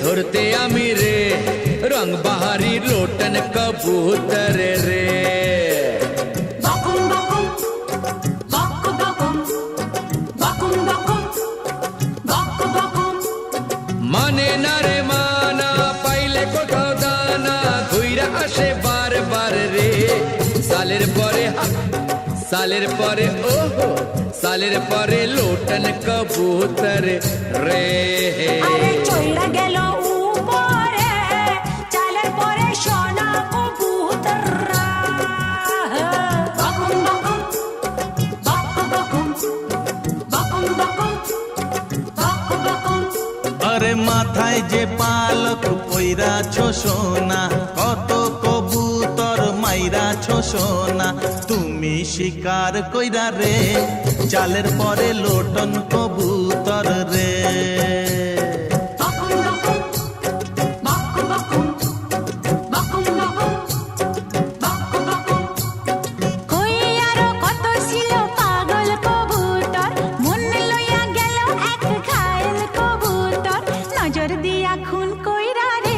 ধরতে আমি রে রং বাহারি লোটন কবুতর রে। মানে না রে মানা পাইলে কোথাও দানা ঘুইরা আসে বারবার রে। সালের পরে ওহো সালের পরে লোটন কবুতর রে। আরে চইলা গেল উপরে চালের পরে সোনা কবুতর বকুম বকুম বকুম বকুম বকুম বকুম বকুম। আরে মাথায় যে পালক পইরাছো সোনা কত কবুতর মাইরাছো সোনা তুমি শিকার কইরা রে চালের পরে লোটন কবুতর রে। নজর দিয়া খুন কইরা রে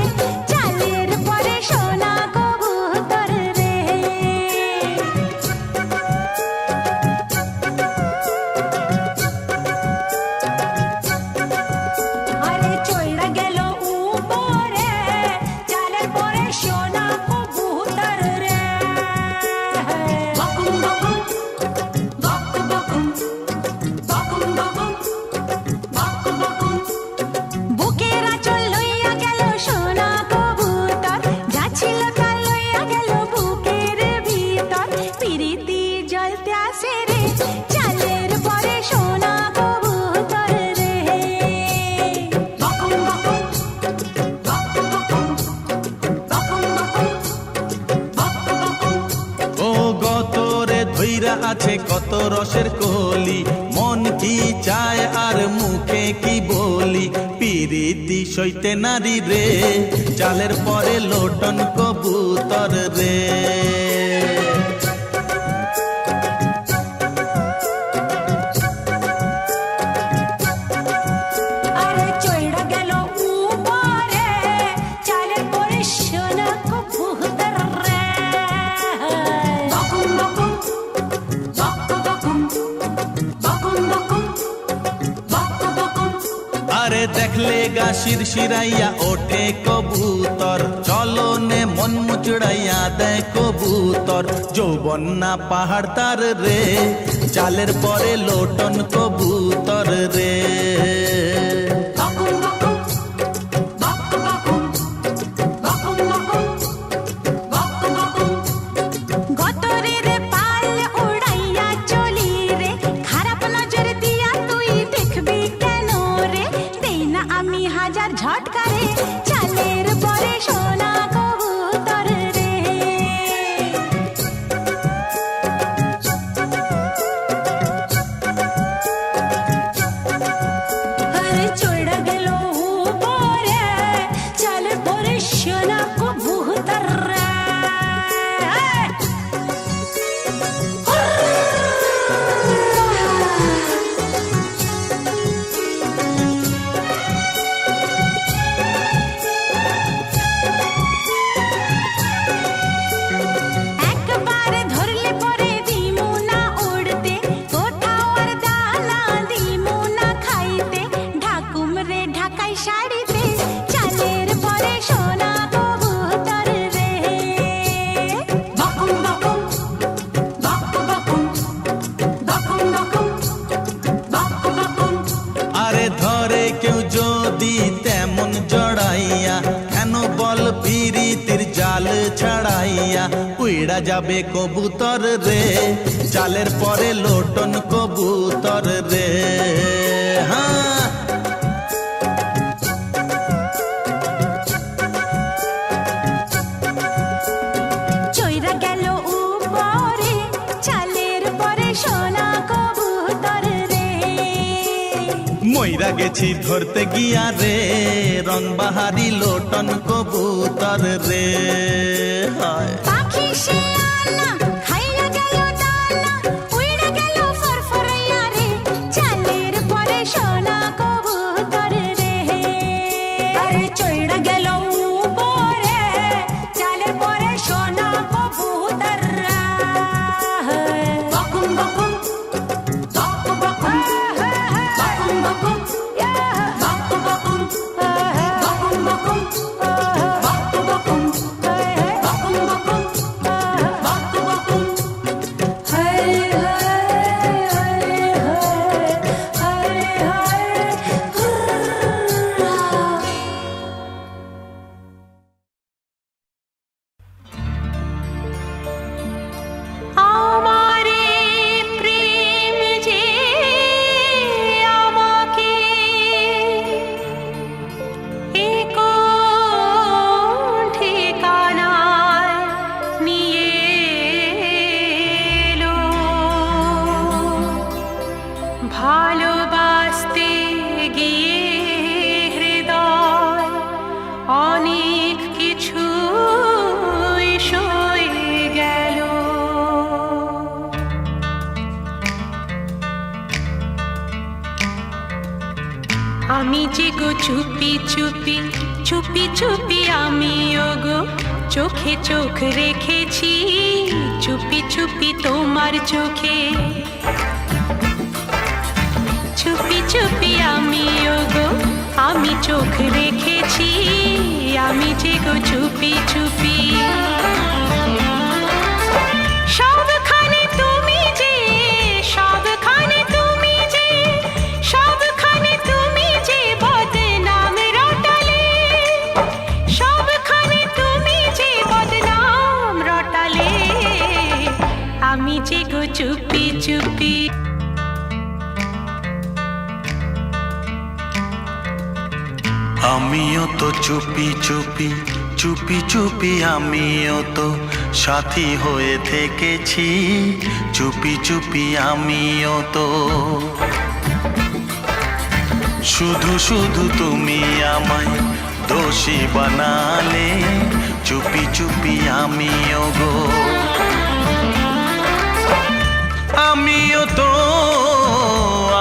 চালের পরে সোনা কবুতর রে। আরে চইরা গেল উপরে চালের পরে সোনা কবুতর রে। বকুম বকুম বকুম বকুম বকুম বকুম বকুম বকুম। বুকের আঁচল লইয়া গেল সোনা কবুতর যাচ্ছিল তা লইয়া গেল বুকের ভিতর পিরিতি জ্বলতে আসে রে চালের পরে সোনা কবুতর রে। বকুম বকুম বকুম বকুম বকুম বকুম বকুম। ও গতরে ধইরা আছে কত রসের কলি মন কি চায় আর মুখে কি বলি পিরিতি সইতে নারী রে চালের পরে লোটন কবুতর রে। আরে চইড়া গেল উপরে চালের পরে সোনা কবুতর রে। বকুম বকুম বকুম বকুম বকুম বকুম বকুম। আরে দেখলে গা শিরশিরাইয়া ওঠে কবুতর চলনে মন মুচড়াইয়া দেয় কবুতর যৌবন না পাহাড় তার রে চালের পরে লোটন কবুতর রে। বকুম বকুম বকুম বকুম বকুম বকুম বকুম বকুম। গতরের পাল উড়াইয়া চলি রে খারাপ নজর দিয়া তুই দেখবি কেন রে দেই না আমি হাজার ঝটকা রে চালের পরে সোনা কবুতর রে। আরে চইড়া গেল উপরে চালের পরে সোনা কবুতর রে। একবার ধরলে পরে দিমু না উড়তে কোথাও আর দানা দিমু না খাইতে ঢাকুম রে ঢাকাই শাড়িতে চালের পরে সোনা কবুতর রে। বকুম বকুম বকুম বকুম বকুম বকুম বকুম বকুম। আরে ধরে কেউ যদি তেমন জড়াইয়া কেন বল পিরিতির জাল ছাড়াইয়া উইড়া যাবে কবুতর রে চালের পরে লোটন কবুতর রে। হ্যাঁ চইরা গেল উপরে চালের পরে সোনা কবুতর রে। মইরা গেছি ধরতে গিয়া রে রং বাহারি লোটন কবুতর রে। হায় পাখি সে আনা খাইয়া গেল দানা উইড়া গেল ফরফরাইয়া রে চালের পরে সোনা কবুতর রে। আরে কিছু সয়ে গেল। আমি যে গো চুপি চুপি চুপি চুপি আমিও গো চোখে চোখ রেখেছি চুপি চুপি তোমার চোখে। চুপি চুপি আমিও গো আমি চোখ রেখেছি আমি যে গো চুপি চুপি। সবখানে তুমি যে সবখানে তুমি যে সবখানে তুমি যে বদনাম রটালে সবখানে তুমি যে বদনাম রটালে আমি যে গো চুপি চুপি। আমিও তো চুপি চুপি চুপি চুপি আমিও তো সাথী হয়ে থেকেছি চুপি চুপি আমিও তো। শুধু শুধু তুমি আমায় দোষী বানালে চুপি চুপি আমিও গো। আমিও তো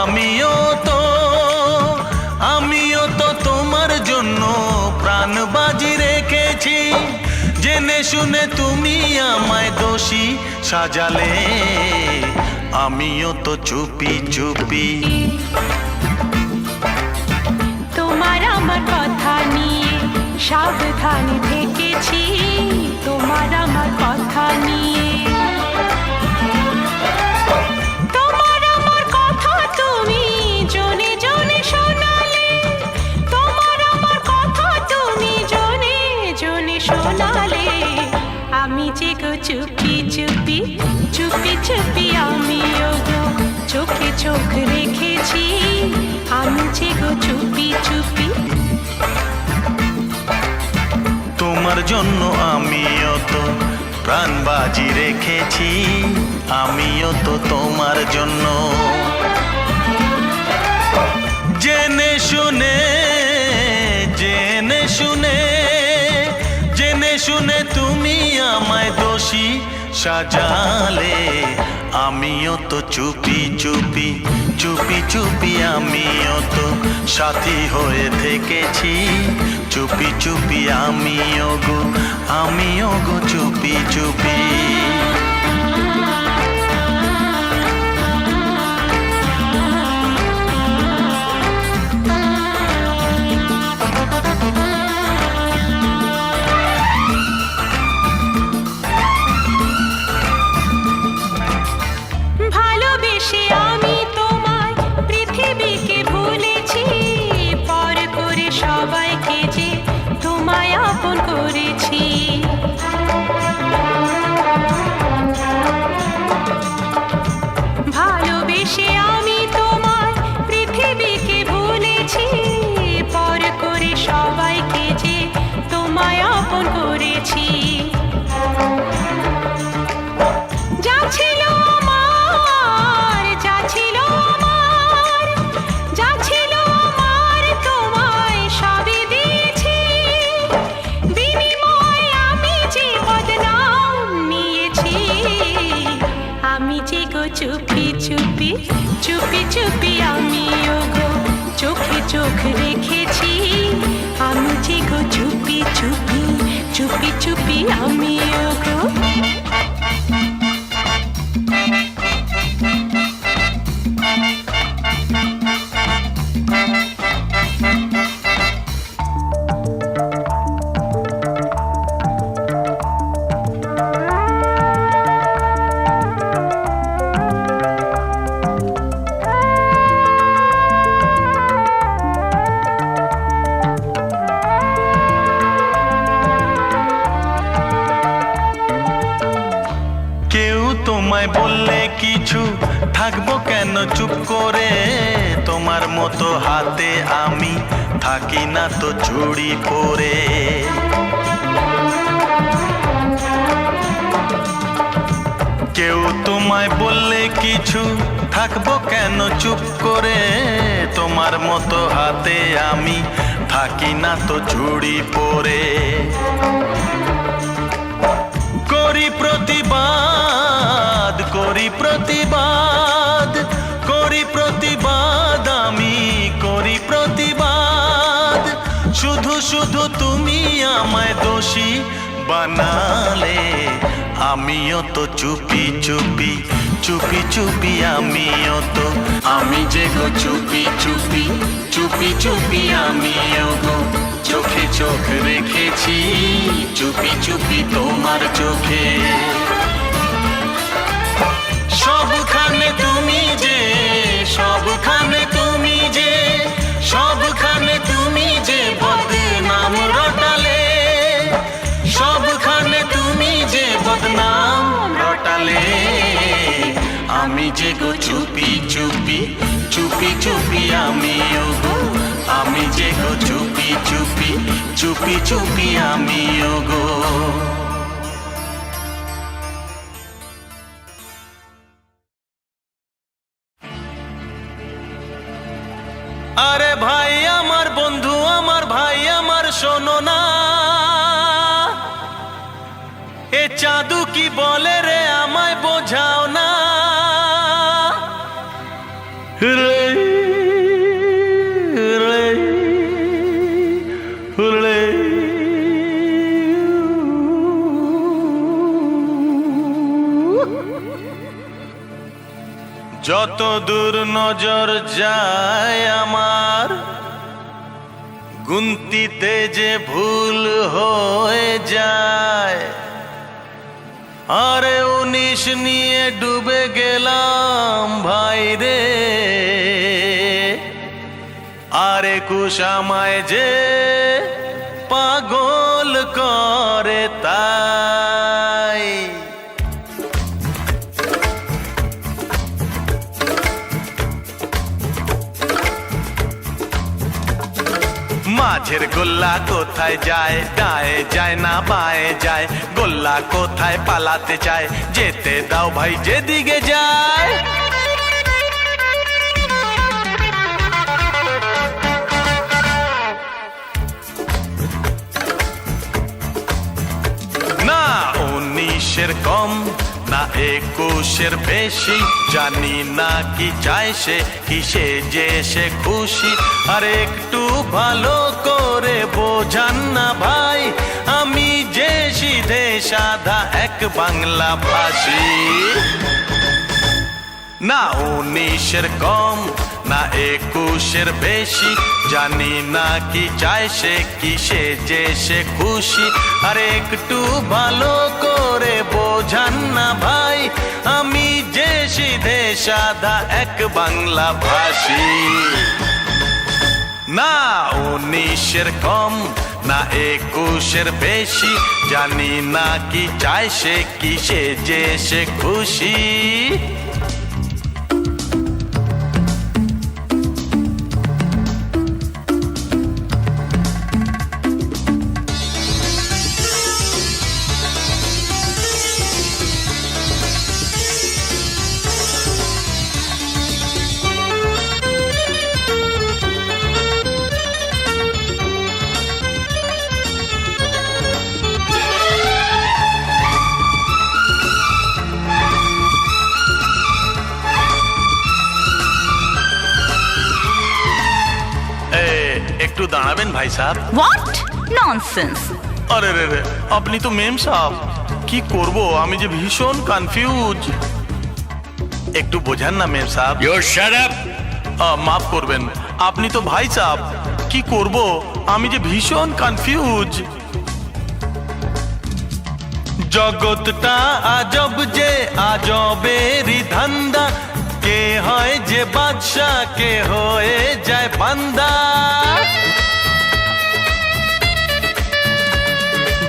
আমিও তো আমিও তো তোমার জন্য প্রাণ বাজি রেখেছি জেনে শুনে তুমি আমায় দোষী সাজালে আমিও তো চুপি চুপি। তোমার আমার কথা নিয়ে সাবধানে থেকেছি তোমার আমার কথা নিয়ে। তোমার আমার কথা তুমি জনে জনে শোনালে তোমার আমার কথা তুমি জনে জনে শোনালে আমি যে গো চুপি চুপি চুপি চুপি আমিও গো চোখে চোখ রেখেছি আমি যে গো চুপি চুপি। তোমার জন্য আমিও তো প্রাণ বাজি রেখেছি আমিও তো তোমার জন্য। জেনে শুনে জেনে শুনে জেনে শুনে তুমি আমায় দোষী সাজালে আমিও তো চুপি চুপি চুপি চুপি আমিও তো সাথী হয়ে থেকেছি চুপি চুপি আমিও গো চুপি চুপি। ভালোবেসে আমি তোমায় পৃথিবীকে ভুলেছি পর করে সবাইকে যে তোমায় আপন করেছি। ভালোবেসে আমি তোমায় পৃথিবীকে ভুলেছি পর করে সবাইকে যে তোমায় আপন করেছি। যা ছিল আমার যা ছিল আমার যা ছিল আমার তোমায় সবই দিয়েছি বিনিময়ে আমি যে বদনাম নিয়েছি আমি যে গো চুপি চুপি চুপি চুপি আমিও গো চোখে চোখ রেখেছি আমি যে গো চুপি চুপি চুপি চুপি আমিও গো। তোমায় বললে কিছু থাকবো কেন চুপ করে তোমার মতো হাতে আমি থাকি না তো চুড়ি পরে। কেউ তোমায় বললে কিছু থাকবো কেন চুপ করে তোমার মতো হাতে আমি থাকি না তো চুড়ি পরে। প্রতিবাদ, করি প্রতিবাদ, করি প্রতিবাদ, আমি করি প্রতিবাদ। শুধু শুধু তুমি আমায় দোষী বানালে, আমিও তো চুপি চুপি চুপি চুপি, আমিও তো, আমি যে গো চুপি চুপি চুপি চুপি, আমিও গো চোখে চোখ রেখেছি চুপি চুপি তোমার চোখে। সবখানে তুমি যে, সবখানে তুমি যে, সবখানে তুমি যে বদনাম রটালে, সবখানে তুমি যে বদনাম রটালে, আমি যে গো চুপি চুপি চুপি চুপি, আমিও গো, আমি যে গো চুপি চুপি চুপি চুপি, আমিও গো। আরে ভাই আমার, বন্ধু আমার, ভাই আমার, শোনো না, এ চাঁদু কি বলে রে, আমায় বোঝাও না রে রে রে। যত দূর নজর যায় আমার, গুনতিতে যে ভুল হয়ে যায়। আরে 19 নিয়ে ডুবে গেলাম ভাই রে, আর 21 আমায় যে পাগল করে তাই। মাঝের গোল্লা কোথায় যায়, ডায়ে যায় না বায়ে যায়, গোল্লা কোথায় পালাতে চায়, যেতে দাও ভাই যেদিকে যায়। না 19-এর কম, না 21-এর বেশি, জানি না কি চায় সে, কিসে যে সে খুশি। আর একটু ভালো করে বোঝান না ভাই, আমি যে সিধে সাধা এক বাংলা ভাষী। না 19-এর কম, না 21-এর বেশি, জানি না কি চায় সে, কিসে যে সে খুশি। আর একটু ভালো করে বোঝান না ভাই, আমি যে সিধে সাধা এক বাংলা ভাষী। না 19-এর কম, না 21-এর বেশি, জানি না কি চায় সে, কিসে যে সে খুশি। একটু দাঁড়াবেন ভাই সাহেব। What nonsense! আরে রে রে, আপনি তো মেম সাহেব, কি করব আমি যে ভীষণ কনফিউজ। একটু বোঝান না মেম সাহেব। You shut up. মাফ করবেন, আপনি তো ভাই সাহেব, কি করব আমি যে ভীষণ কনফিউজ। জগৎটা আজব যে আজবেরই ধান্দা, কে হয় যে বাদশা, কে হয়ে যায় বান্দা।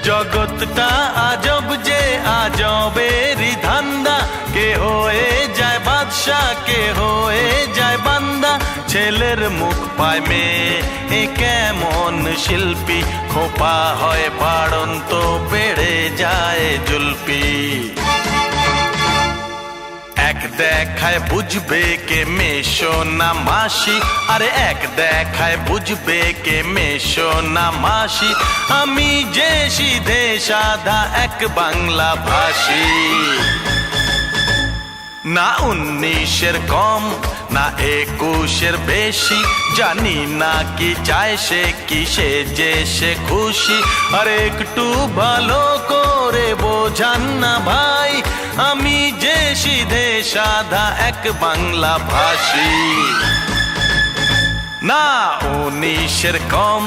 জগৎটা আজব যে আজবেরই ধান্দা, কে হয়ে যায় বাদশা, কে হয়ে যায় বান্দা। ছেলের মুখ পায় মেয়ে, এ কেমন শিল্পী, খোপা হয় বাড়ন্ত, বেড়ে যায় জুলপি। এক দেখায় বুঝবে কে মেশো না মাসি, আরে এক দেখায় বুঝবে কে মেশো না মাসি। আমি যে সিধে সাধা এক বাংলা ভাষী, না 19-এর কম না 21-এর বেশি, জানি না কি চায় সে কিসে যে সে খুশি। আর একটু ভালো করে বোঝান না ভাই, আমি যে সিধে সাধা এক বাংলা ভাষী। না 19-এর কম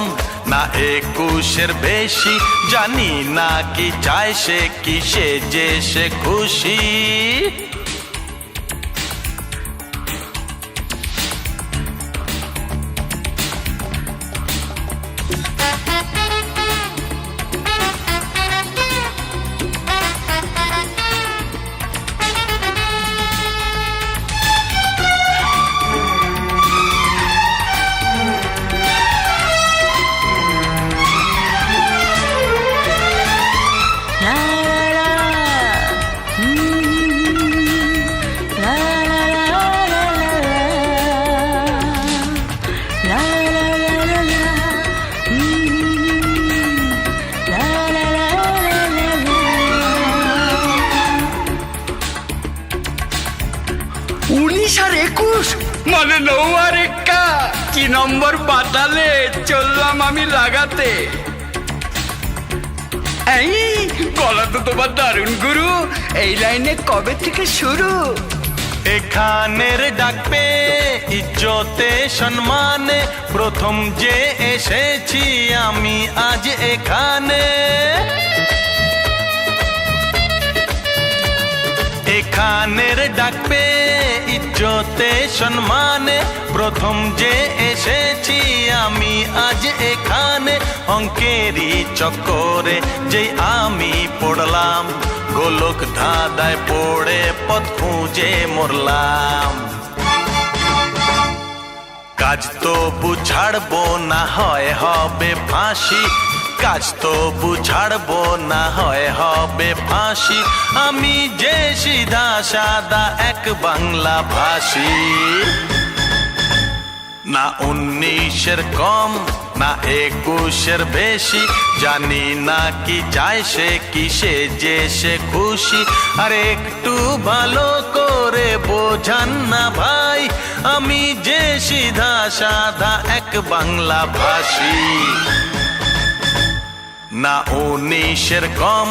না 21-এর বেশি, জানি না কি চায় সে কিসে যে সে খুশি। মানে 9 আর 1 কি নম্বর বাতালে চললাম আমি লাগাতে। এই গলা তো তোমার দারুণ গুরু, এই লাইনে কবে থেকে শুরু? এখানের ডাক পেয়ে ইজ্জতে সম্মানে প্রথম যে এসেছি আমি আজ এখানে। এখানের ডাক পেয়ে ইজ্জতে সম্মানে প্রথম যে এসেছি আমি আজ এখানে। অঙ্কেরই চক্করে যেই আমি পড়লাম, গোলক ধাঁধায় পড়ে পথ খুঁজে মরলাম। কাজ তো বুঝাড়বো না হয় হবে ফাঁসি, কাজ তো বুঝাড়বো না হয় হবে ফাঁসি। আমি যে সিধা সাদা এক বাংলা ভাষী, না 19-এর কম না 21-এর বেশি, জানি না কি চায় সে কিসে যে সে খুশি। আর একটু ভালো করে বোঝান না ভাই, আমি যে সিধা সাদা এক বাংলা ভাষী। না 19-এর কম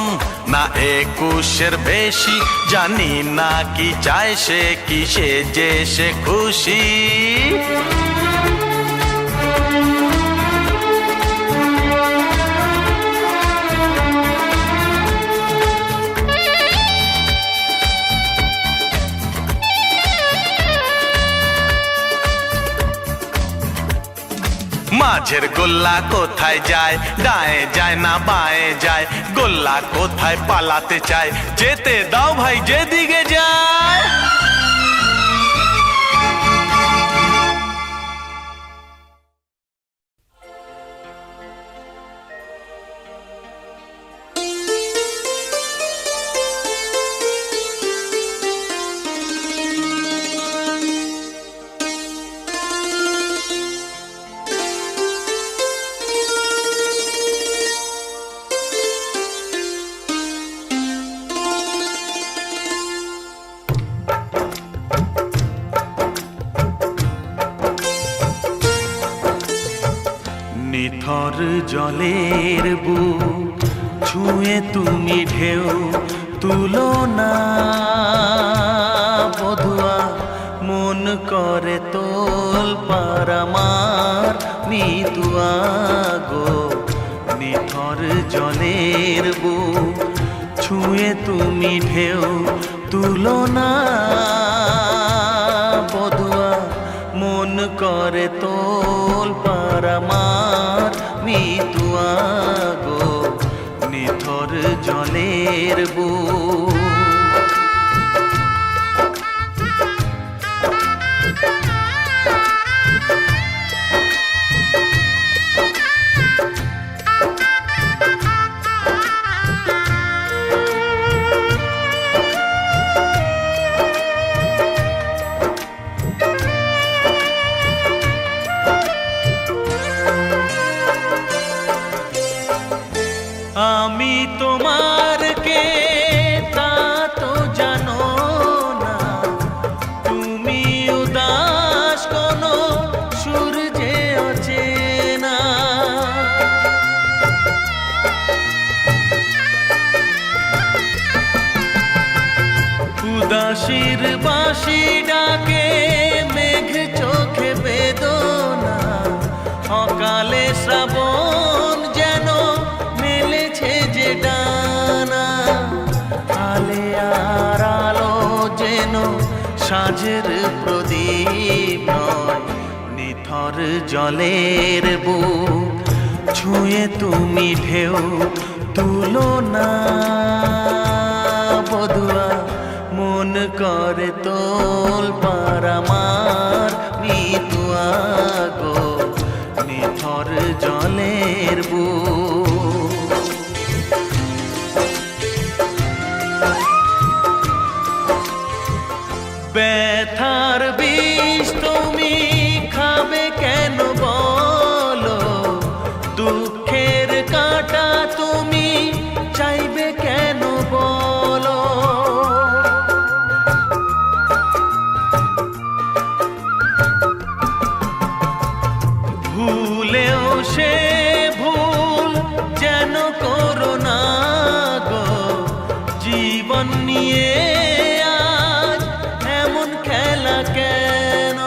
না 21-এর বেশি, জানি না কি চায় সে কিসে যে সে খুশি। মাঝের গোল্লা কোথায় যায়, ডায়ে যায় না বায়ে যায়, গোল্লা কোথায় পালাতে চায়, যেতে দাও ভাই যেদিকে যায়। নিথর জলের বুক ছুঁয়ে তুমি ঢেউ তুলো না বধুয়া, মন করে তোল পারামার মিতুয়া গো। নিথর জলের বুক ছুঁয়ে তুমি ঢেউ তুলো না বধুয়া, মন করে তোল পারামার মিতুয়া গো। নিথর জলের বুক তোমার কে তা তো জানো না, তুমি উদাস কোনো সূর্যে অচেনা। উদাসীর বাঁশি ডাকে মেঘ চোখে বেদনা, অকালে শ্রাবণ যেন মেলেছে যে ডানা। আলে আর আলো যেন সাঁঝের প্রদীপ নয়, নিথর জলের বুক ছুঁয়ে তুমি ঢেউ তুলো না। বধুয়া মন করে তোল পার আমার মিতুয়া গো, নিথর জলের বুক। ব্যথার বিষ তুমি খাবে কেন বলো, দুঃখের কাঁটা তুমি চাইবে কেন বলো। ভুলেও সে ভুল যেন করো না গো, জীবন নিয়ে আজ এমন খেলা কেন।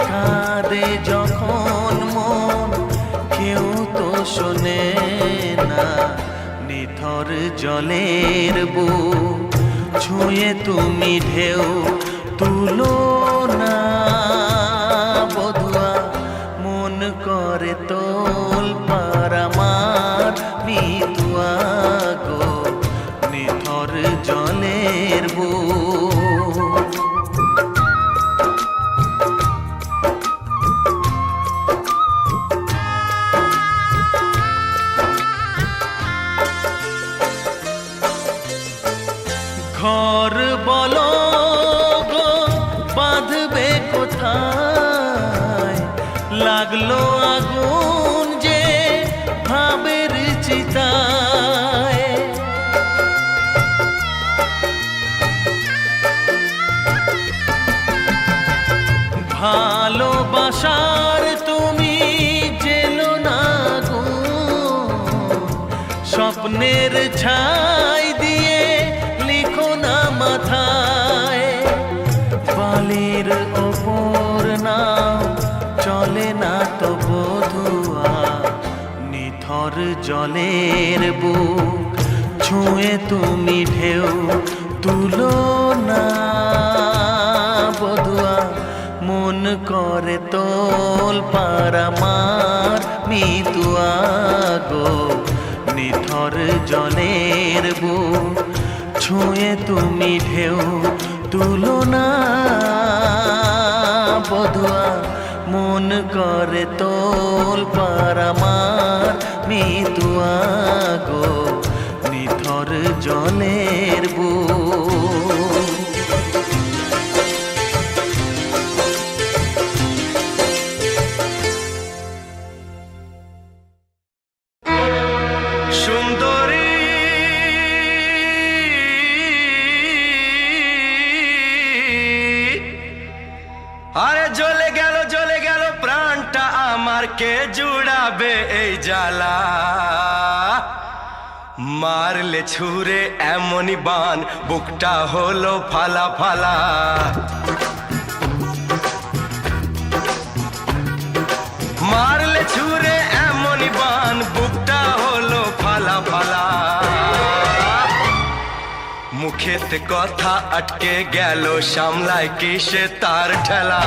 কাঁদে যখন মন কেউ তো শোনে না, নিথর জলের বুক ছুঁয়ে তুমি ঢেউ তুলো না। বধুয়া মন করে তোল পার আমার মিতুয়া গো, নিথর জলের বুক। ঘর বলো গো বাঁধবে কোথায়, লাগলো আগুন যে ভাবের চিতায়। ভালোবাসার তুমি জেলো না গো, স্বপ্নের ছাই দিয়ে লিখো না মাথায়। বালির ওপর নাও চলে না তো বধুয়া, নিথর জলের বুক ছুঁয়ে তুমি ঢেউ তুলো না। বধুয়া মন করে তোল পার আমার মিতুয়া গো, নিথর জলের বুক ছুঁয়ে তুমি ঢেউ তুলো না। বধুয়া মন করে তোল পার আমার মিতুয়া গো, নিথর জলের বুক। সুন্দরী আরে জ্বলে গেল প্রাণটা আমার, কে জুড়াবে এই জ্বালা। মারলে ছুঁড়ে এমনই বান, বুকটা হলো ফালা ফালা। মারলে ছুঁড়ে এমনই বান, বুকটা হলো ফালা ফালা। মুখেতে কথা আটকে গেল, সামলায় কিসে তার ঠেলা।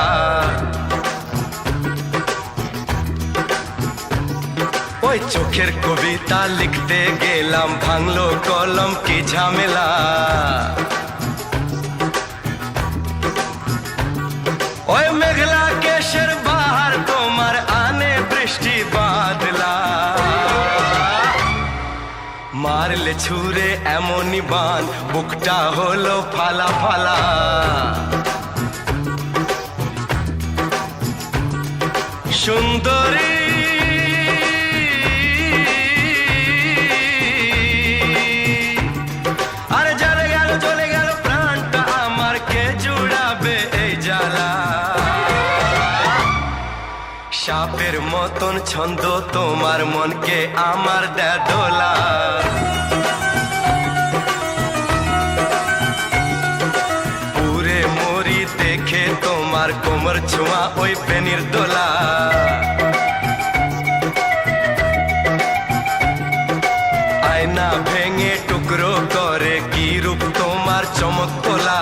ওই চোখের কবিতা লিখতে গেলাম, ভাঙলো কলম কি ঝামেলা। ওই মেঘলা কেশের বাহার তোমার আনে বৃষ্টি বাদলা। মারলে ছুঁড়ে এমনই বান, বুকটা হলো ফালা ফালা। সুন্দরী সাপের মতন ছন্দ তোমার মনকে আমার দেয় দোলা। পুরে মরি দেখে তোমার কোমর ছোঁয়া ওই পেনির দোলা। আয়না ভেঙে টুকরো করে কি রূপ তোমার চমক তোলা।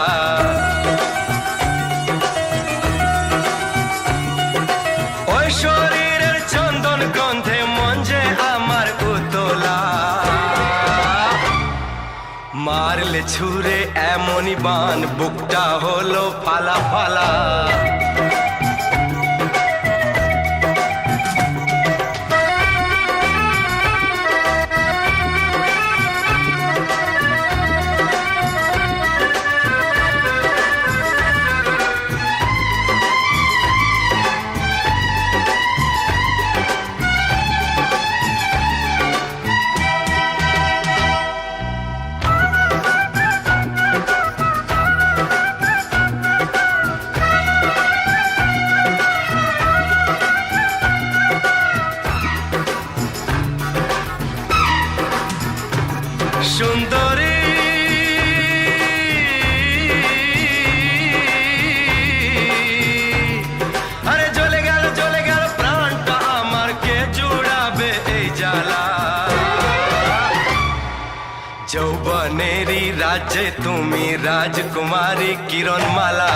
ওই শরীরের চন্দন গন্ধে মন যে আমার উতলা। মারলে ছুঁড়ে এমনই বান বুকটা হলো ফালা ফালা। সুন্দরী আরে জ্বলে গেল প্রাণটা আমার, কে জুড়াবে এই জ্বালা। যৌবনেরই রাজ্যে তুমি রাজকুমারী কিরণমালা।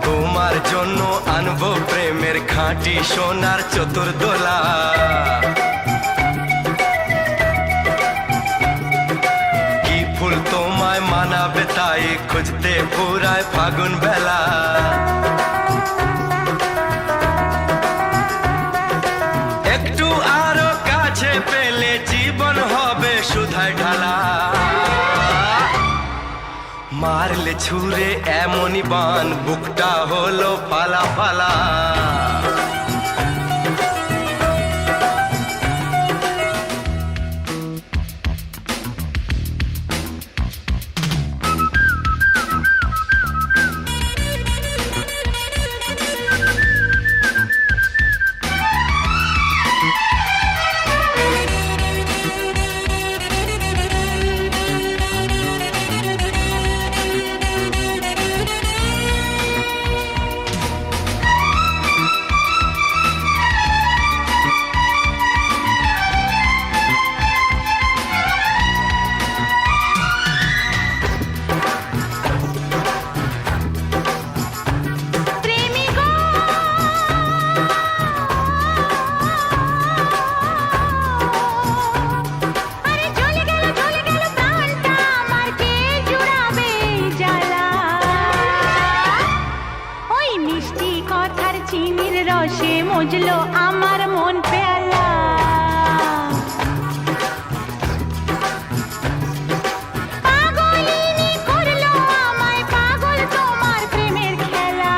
তোমার জন্য আনবো প্রেমের খাঁটি সোনার চতুর্দোলা। কি ফুল তোমায় মানাবে তাই খুঁজতে পুরায় ফাগুন বেলা। একটু আরো কাছে পেলে জীবন হবে সুধায় ঢালা। মারলে ছুঁড়ে এমনই বান বুকটা হলো ফালা ফালা। চিনির রসে মজলো আমার মন পেয়ালা। পাগলিনী করলো আমায় পাগল তোমার প্রেমের খেলা।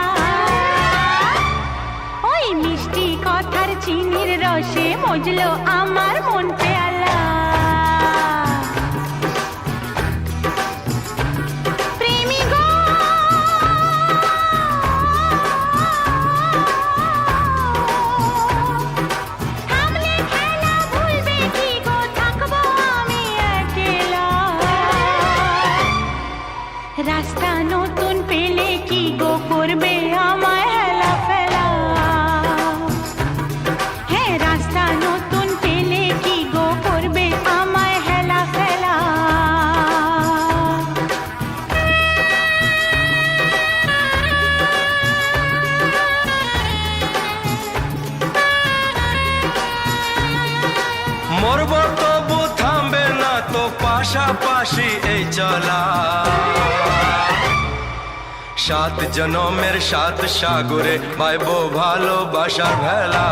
ওই মিষ্টি কথার চিনির রসে মজলো আমার মন পেয়ালা। রাস্তা নতুন পেলে কি গো করবে আমায় হেলা ফেলা। হ্যাঁ রাস্তা নতুন পেলে কি গো করবে আমায় হেলা ফেলা। মরব তবু থামবে না তো পাশাপাশি এই চলা। সাত জনমের সাত সাগরে পাইবো ভালোবাসার ভেলা।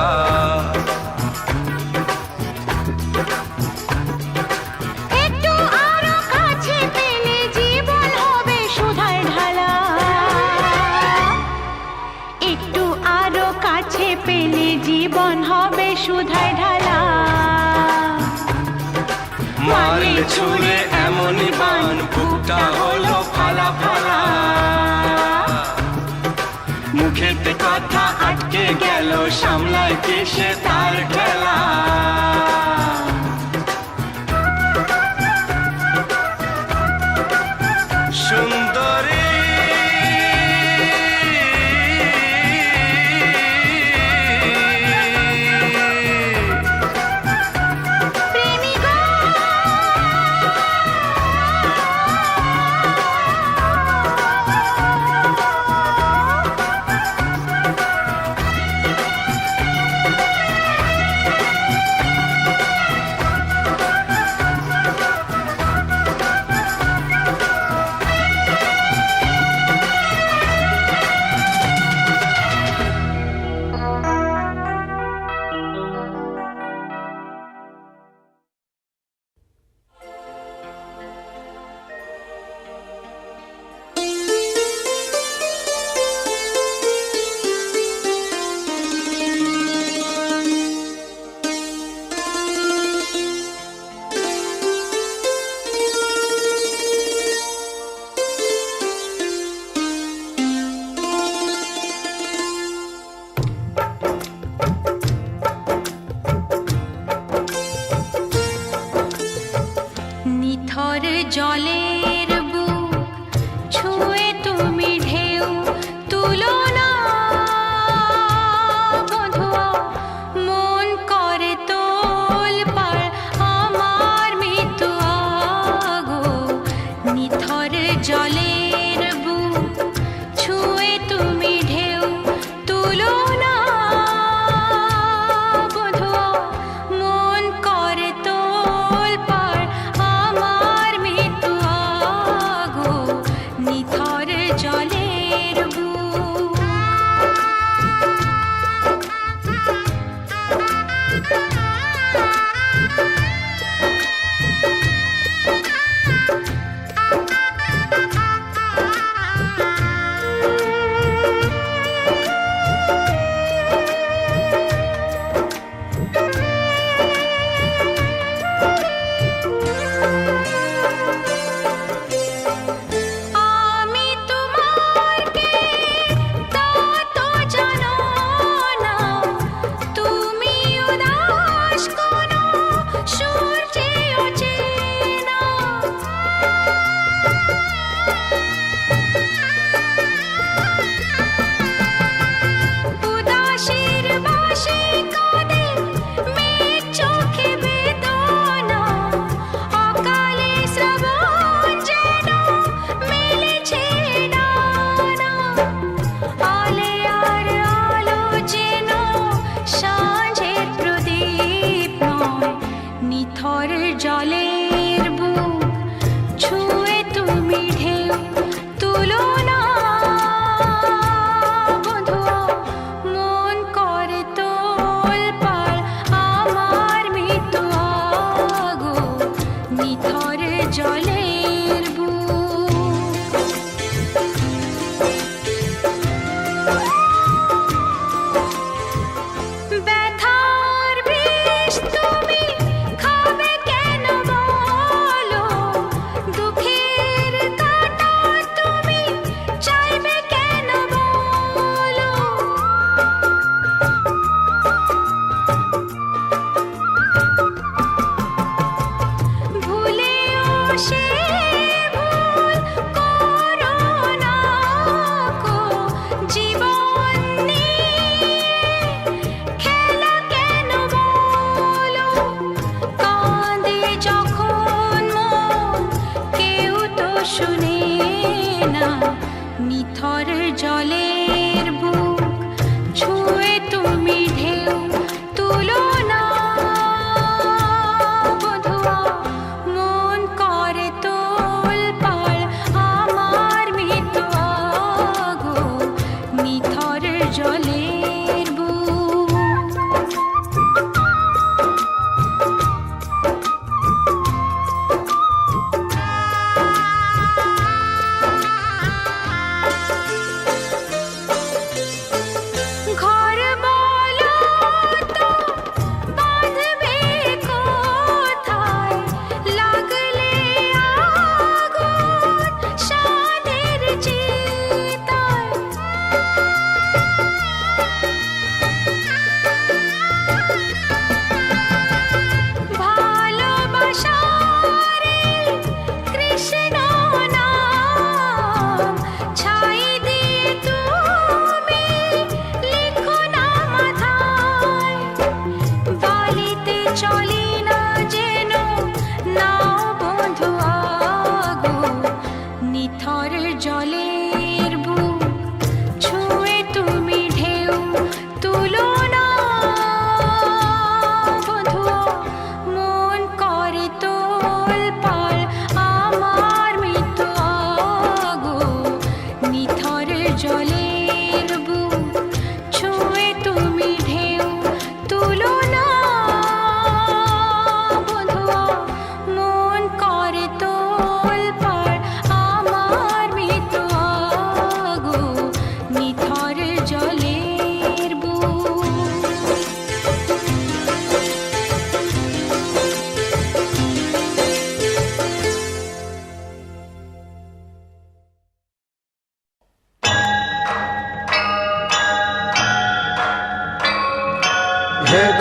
একটু আরো কাছে পেলে জীবন হবে সুধায় ঢালা। একটু আরো কাছে পেলে জীবন হবে সুধায় ঢালা। মারলে ছুঁড়ে এমনই বান বুকটা হলো ফালা ফালা। গেল সামলাইতে সে তার ঠেলা সুন্দরী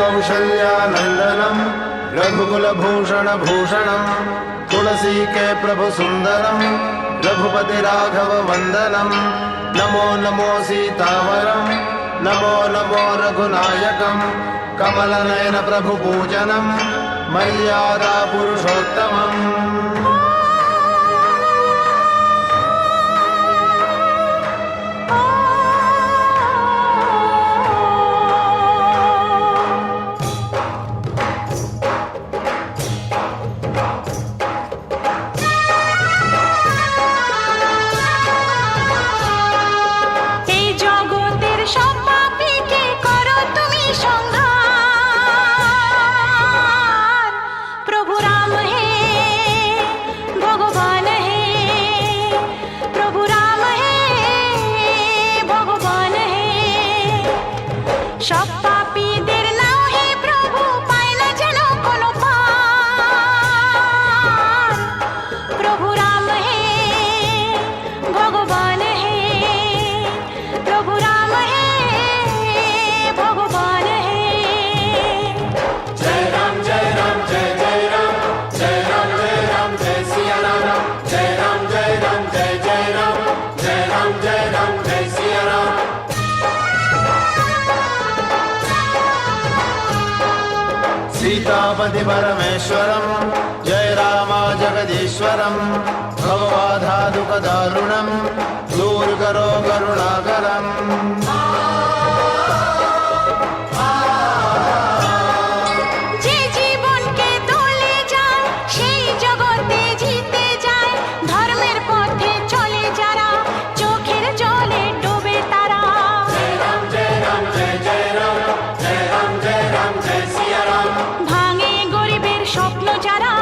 कौशल्यानन्दनं रघुकुलभूषणभूषणं तुलसी के प्रभु सुन्दरं रघुपति राघव वन्दनं नमो नमो सीतावरं नमो नमो रघुनायकं कमलनयन प्रभु पूजनं मर्यादा पुरुषोत्तमम् এই জগতের সব পাপীকে করো তুমি সংহার প্রভু রাম হে ভগবান হে প্রভু রাম হে ভগবান হে সব পাপীদের নাও হে প্রভু পায় না যেন কোনো পার প্রভু রাম হে ভগবান হে প্রভু রাম হে ভগবান হে जय राम जय राम जय जय राम जय राम जय राम जय सिया राम जय राम जय राम जय जय राम जय राम जय राम जय सिया राम सीतापति परमेश्वरं जय रामा जगदीश्वरं भवबाधादुःखदारुणं दूर करो करुणाकरम् যে জীবনকে তোলে যায় সেই জগতে জিতে যায় ধর্মের পথে চলে যারা চোখের জলে ডোবে তারা जय राम जय राम जय जय राम जय राम जय राम जय सिया राम ভাঙে গরিবের স্বপ্ন যারা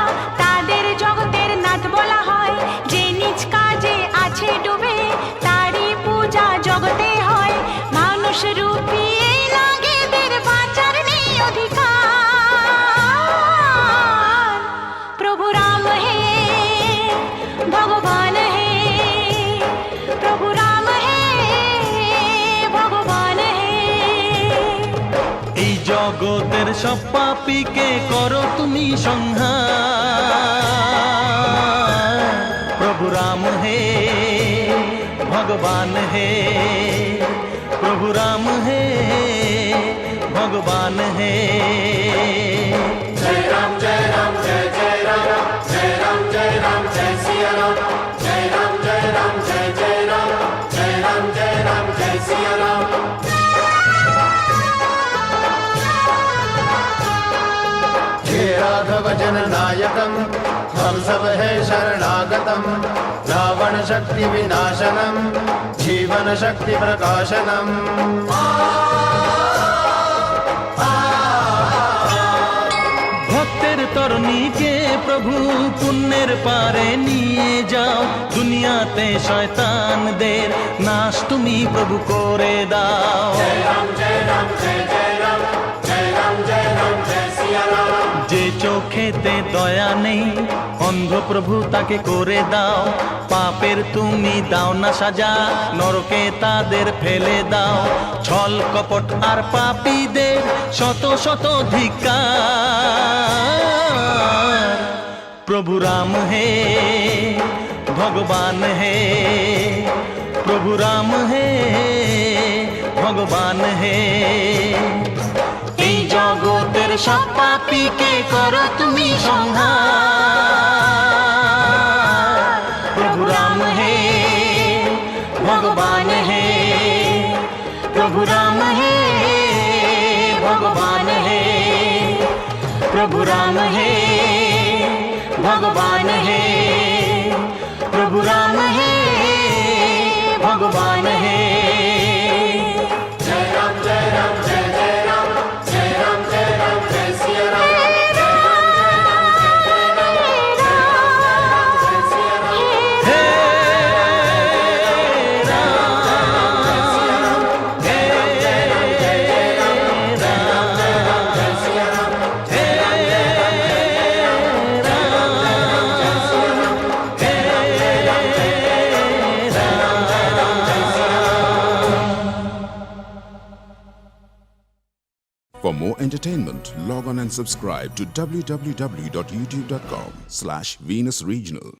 তাদের জগতের নাথ বলা হয় যে নিজ কাজে আছে ডুবে তারই পূজা জগতে হয় মানুষ রূপী এই নাগেদের বাঁচার নেই অধিকার প্রভু রাম হে ভগবান হে প্রভু রাম হে ভগবান হে এই জগতের সব পাপীকে করো তুমি সংহার প্রভু রাম হে ভগবান হে প্রভু রাম হে ভগবান হে जय राम जय राम जय जय राम जय राम जय राम जय सिया राम जय राम जय राम जय जय राम जय राम जय राम जय सिया राम हे राघव जन नायकम हम सब है शरणागतम रावण शक्ति विनाशनम जीवन शक्ति प्रकाशनम ভক্তের তরণীকে প্রভু পুণ্যের পারে নিয়ে যাও দুনিয়াতে শয়তানদের নাশ তুমি প্রভু করে দাও जय राम जय राम जय जय राम जय राम जय राम जय सिया राम যে চোখেতে দয়া নেই অন্ধ প্রভু তাকে করে দাও পাপের তুমি দাও না সাজা নরকে তাদের ফেলে দাও ছল কপট আর পাপীদের শত শত ধিক্কার প্রভু রাম হে ভগবান হে প্রভু রাম হে ভগবান হে এই জগতের সব পাপীকে করো তুমি সংহার প্রভু রাম হে ভগবান হে প্রভু রাম হে ভগবান হে প্রভু রাম হে ভগবান হে প্রভু রাম হে ভগবান হে जय राम जय राम जय जय राम जय राम जय राम जय सिया राम जय राम जय राम जय जय राम जय सिया राम हे राम हे Ram For more entertainment, log on and subscribe to www.youtube.com/Venus Regional.